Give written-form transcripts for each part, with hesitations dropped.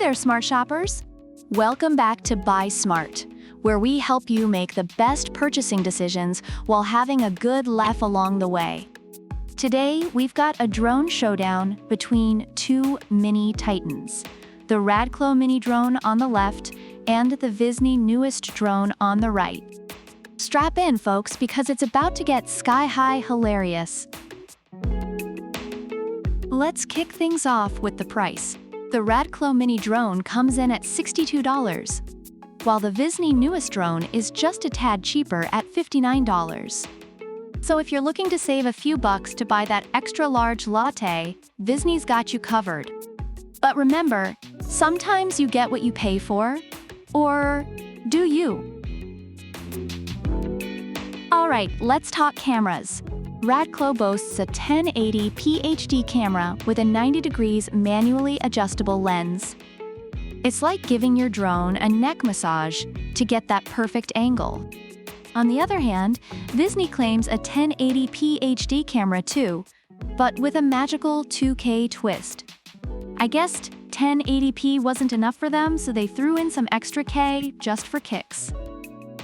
there, smart shoppers! Welcome back to Buy Smart, where we help you make the best purchasing decisions while having a good laugh along the way. Today, we've got a drone showdown between two mini titans, the RADCLO mini drone on the left and the VISNEE newest drone on the right. Strap in, folks, because it's about to get sky-high hilarious. Let's kick things off with the price. The RADCLO mini drone comes in at $62, while the VISNEE newest drone is just a tad cheaper at $59. So if you're looking to save a few bucks to buy that extra large latte, VISNEE's got you covered. But remember, sometimes you get what you pay for, or do you? Alright, let's talk cameras. RADCLO boasts a 1080p HD camera with a 90 degrees manually adjustable lens. It's like giving your drone a neck massage to get that perfect angle. On the other hand, VISNEE claims a 1080p HD camera too, but with a magical 2K twist. I guessed 1080p wasn't enough for them, so they threw in some extra K just for kicks.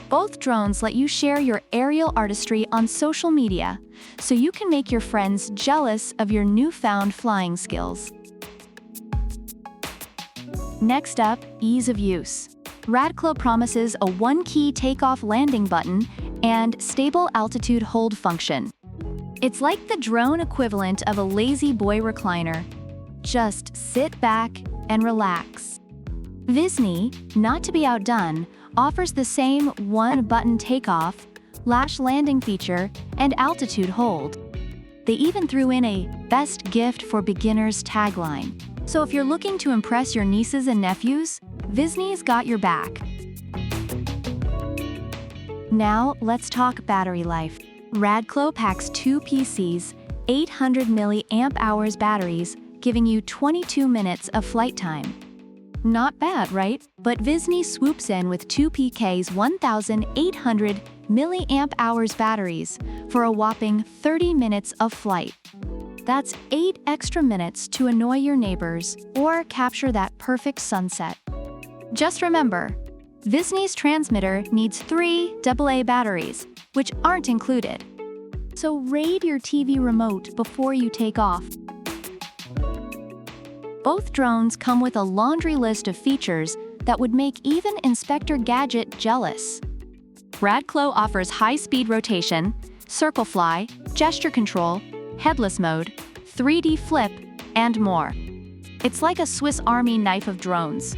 Both drones let you share your aerial artistry on social media, so you can make your friends jealous of your newfound flying skills. Next up, ease of use. RADCLO promises a one-key takeoff landing button and stable altitude hold function. It's like the drone equivalent of a lazy boy recliner. Just sit back and relax. VISNEE, not to be outdone, offers the same one-button takeoff, lash landing feature, and altitude hold. They even threw in a "Best Gift for Beginners" tagline. So if you're looking to impress your nieces and nephews, VISNEE's got your back. Now, let's talk battery life. RADCLO packs two PCs, 800 mAh batteries, giving you 22 minutes of flight time. Not bad, right? But VISNEE swoops in with two PK's 1,800 mAh batteries for a whopping 30 minutes of flight. That's 8 extra minutes to annoy your neighbors or capture that perfect sunset. Just remember, VISNEE's transmitter needs 3 AA batteries, which aren't included. So raid your TV remote before you take off. Both drones come with a laundry list of features that would make even Inspector Gadget jealous. RADCLO offers high-speed rotation, circle fly, gesture control, headless mode, 3D flip, and more. It's like a Swiss Army knife of drones.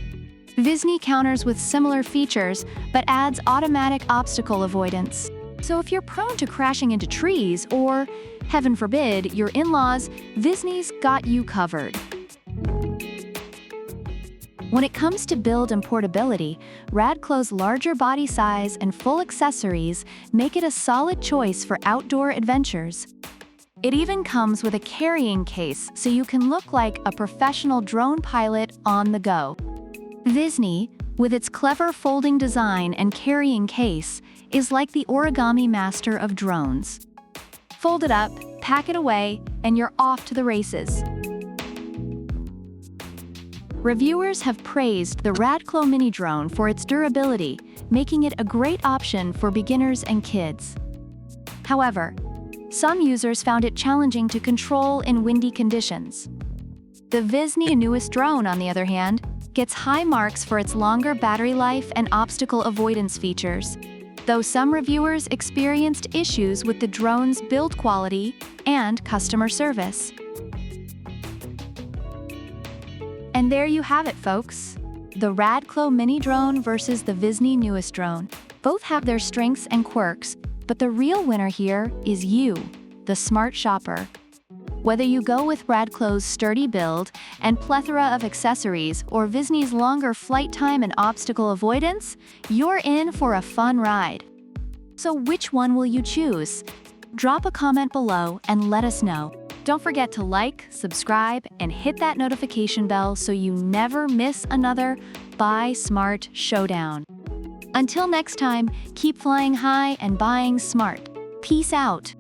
VISNEE counters with similar features, but adds automatic obstacle avoidance. So if you're prone to crashing into trees or, heaven forbid, your in-laws, VISNEE's got you covered. When it comes to build and portability, RADCLO's larger body size and full accessories make it a solid choice for outdoor adventures. It even comes with a carrying case so you can look like a professional drone pilot on the go. VISNEE, with its clever folding design and carrying case, is like the origami master of drones. Fold it up, pack it away, and you're off to the races. Reviewers have praised the RADCLO mini drone for its durability, making it a great option for beginners and kids. However, some users found it challenging to control in windy conditions. The VISNEE newest drone, on the other hand, gets high marks for its longer battery life and obstacle avoidance features, though some reviewers experienced issues with the drone's build quality and customer service. And there you have it, folks. The RADCLO mini drone versus the VISNEE newest drone. Both have their strengths and quirks, but the real winner here is you, the smart shopper. Whether you go with RADCLO's sturdy build and plethora of accessories or VISNEE's longer flight time and obstacle avoidance, you're in for a fun ride. So which one will you choose? Drop a comment below and let us know. Don't forget to like, subscribe, and hit that notification bell so you never miss another Buy Smart showdown. Until next time, keep flying high and buying smart. Peace out.